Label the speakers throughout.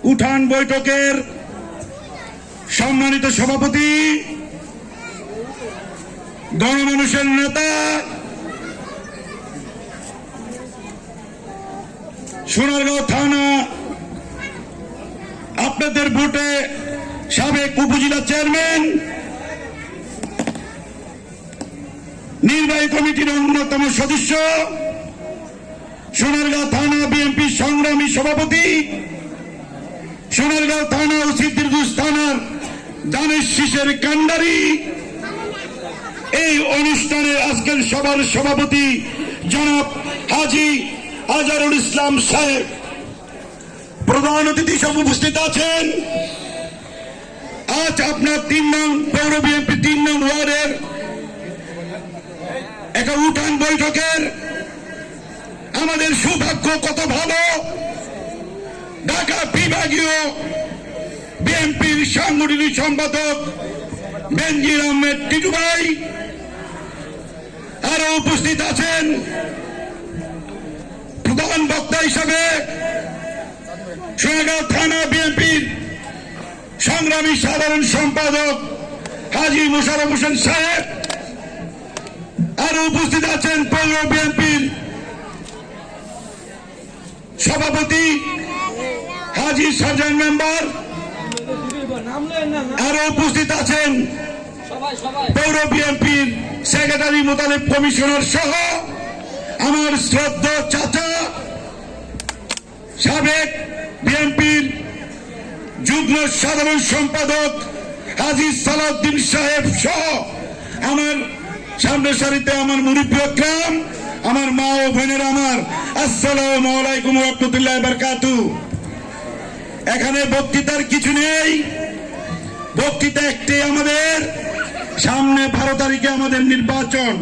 Speaker 1: উঠান বৈঠকের সম্মানিত সভাপতি, গণমানুষের নেতা, সোনারগাঁও থানা আপনাদের ভোটে সাবেক উপজেলা চেয়ারম্যান, নির্বাহী কমিটির অন্যতম সদস্য, সোনারগাঁও থানা বিএনপি সংগ্রামী সভাপতি, সোনারগাঁও থানা ও সিদ্দিরগঞ্জ থানার দানের শীষের কান্ডারি, এই অনুষ্ঠানের আজকের সভার সভাপতি জনাব হাজী আজহারুল ইসলাম সাহেব, প্রধান অতিথি সব উপস্থিত আছেন। আজ আপনার 3 নং পৌর বিএনপি 3 নং ওয়ার্ডের একটা উঠান বৈঠকের আমাদের সৌভাগ্য, কত ভালো, ঢাকা বিভাগীয় বিএনপির সাংগঠনিক সম্পাদক বেনজির আহমেদ টিটু ভাই, আরো উপস্থিত আছেন প্রধান বক্তা হিসাবে সোনারগাঁও থানা বিএনপির সংগ্রামী সাধারণ সম্পাদক হাজী মোশাররফ হোসেন সাহেব, আরো উপস্থিত আছেন পৌর বিএনপির সভাপতি হাজী সার্জন মেম্বার, আরো উপস্থিত আছেন পৌর বিএনপির সেক্রেটারি মোতালেব কমিশনার সহ আমার শ্রদ্ধা চাচা সাবেক বিএনপির যুগ্ম সাধারণ সম্পাদক হাজী সালাউদ্দিন সাহেব সহ আমার সামনের সারিতে আমার মুরব্বী আকরাম, আমার মা ও বোনেরা আমার, আসসালামু আলাইকুম ওয়া রাহমাতুল্লাহি ওয়া বারাকাতুহু। এখানে বক্তৃতার কিছু নেই, বক্তৃতা একটি, আমাদের সামনে 12 তারিখে আমাদের নির্বাচন।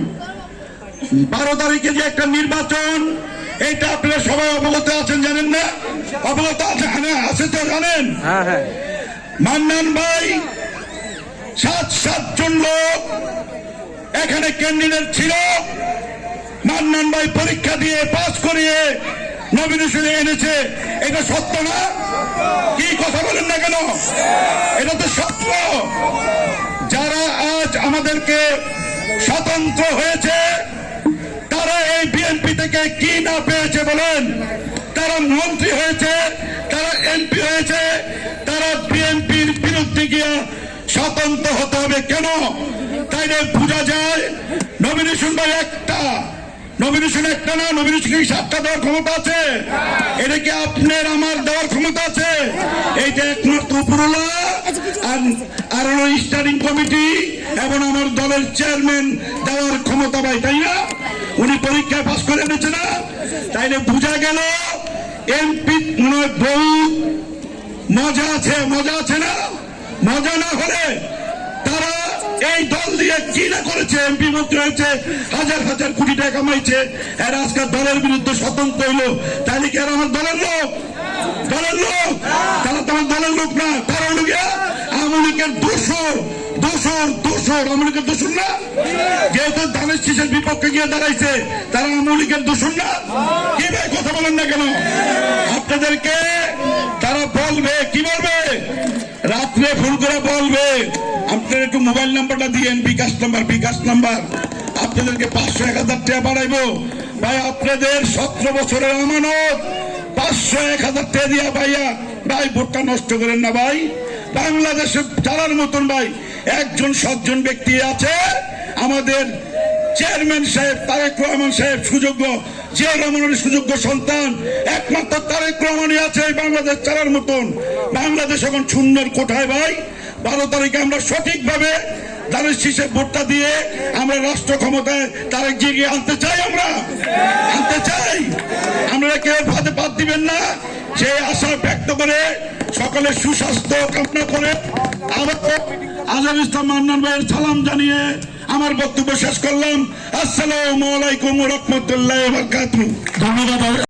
Speaker 1: 12 তারিখে যে একটা নির্বাচন, এটা আপনারা সবাই অবগত আছেন, জানেন না? অবগত আছে তো, জানেন? মান্নান ভাই 7 জন লোক এখানে ক্যান্ডিডেট ছিল। মান্নান ভাই পরীক্ষা দিয়ে পাস করিয়ে নমিনেশনে এনেছে, এটা সত্য না? কি কথা বলেন না কেন? এটা তো সত্য। যারা আজ আমাদেরকে স্বতন্ত্র হয়েছে, তারা এই বিএনপি থেকে কি না পেয়েছে বলেন? তারা মন্ত্রী হয়েছে, তারা এমপি হয়েছে, তারা বিএনপির বিরুদ্ধে গিয়ে স্বতন্ত্র হতে হবে কেন? তাইলে বোঝা যায় নমিনেশন ভাই একটা, নমিনেশন একটা না, নমিনেশন 7টা দেওয়ার ক্ষমতা আছে। এটা কি আপনার আমার দেওয়ার ক্ষমতা আছে? এইটা একমাত্র উপরওয়ালা আর স্টারিং কমিটি এবং আমার দলের চেয়ারম্যান দেওয়ার ক্ষমতা ভাই, তাই না? উনি পরীক্ষায় পাস করে এনেছে না? তাইলে বোঝা গেল এমপি বহু মজা আছে, মজা আছে না? মজা না হলে তারা এই দল দিয়ে কি না করেছে, এমপি মন্ত্রী হয়েছে, হাজার হাজার কোটি টাকা কামাইছে, এর আজকে দলের বিরুদ্ধে স্বতন্ত্র হইলো, তাহলে কি আর আমার দলের লোক? দলের লোক? তারা তোমার দলের লোক না, তারা হলো গিয়া আওয়ামী লীগের দোষর, আওয়ামী লীগের দোষর না? যেহেতু ধানের শীষের বিপক্ষে গিয়ে দাঁড়াইছে, তারা আওয়ামী লীগের দোষর না? কি ভাই কথা বলেন না কেন? আপনাদেরকে তারা বলবে, কি বলবে? রাত্রে ফোন করে বলবে, আপনার একটু মোবাইল নাম্বারটা দিয়েন, বিকাশ নাম্বার, আপনাদেরকে 500-1000 টাকা বাড়াইবো। ভাই আপনাদের 17 বছরের আমানত 500-1000 টাকা দিয়া ভাই ভোটটা নষ্ট করেন না ভাই। বাংলাদেশে চালার মতন ভাই একজন সজ্জন ব্যক্তি আছে, আমাদের চেয়ারম্যান সাহেব তারেক রহমান সাহেব, সুযোগ্য, জিয়া রহমানের সুযোগ্য সন্তান, একমাত্র তারেক রহমানই আছে বাংলাদেশ চালার মতন। বাংলাদেশ এখন শূন্যের কোঠায় ভাই। 12 তারিখে আমরা সঠিকভাবে ধানের শীষে ভোটটা দিয়ে আমরা রাষ্ট্র ক্ষমতায় তারেক জিকে আনতে চাই, আমরা আনতে চাই। আমরা কেউ ফাঁদে বাদ দিবেন না, সেই আশা ব্যক্ত করে সকলের সুস্বাস্থ্য কামনা করে আজহারুল ইসলাম মান্নান ভাইয়ের সালাম জানিয়ে আমার বক্তব্য শেষ করলাম। আসসালামু আলাইকুম ওয়া রাহমাতুল্লাহি ওয়া বারাকাতুহু। ধন্যবাদ।